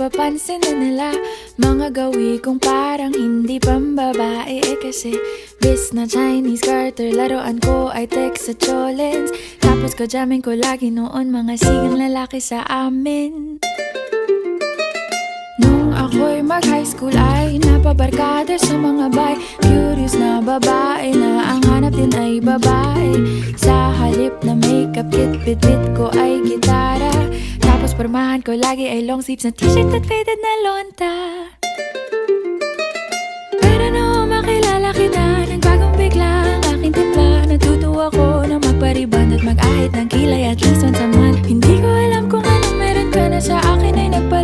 napapansin na nila mga gawi kong parang hindi pambabae. Kasi bis na Chinese Carter, laruan ko ay text sa cholens. Tapos jamming ko lagi noon mga sigang lalaki sa amin. Nung ako'y mag-high school ay napabarkada sa mga bay. Curious na babae na ang hanap din ay babae. Sa halip na makeup kit, bit-bit ko ay gitara. Tapos pormahan ko lagi ay long sleeves na t-shirt at faded na lonta. Pero noong makilala kita, nagbagong bigla ang aking timpla. Natutuwa ko na magpariban at mag-ahit ng kilay at least once a month. Hindi ko alam kung anong meron ka na sa akin ay nagpa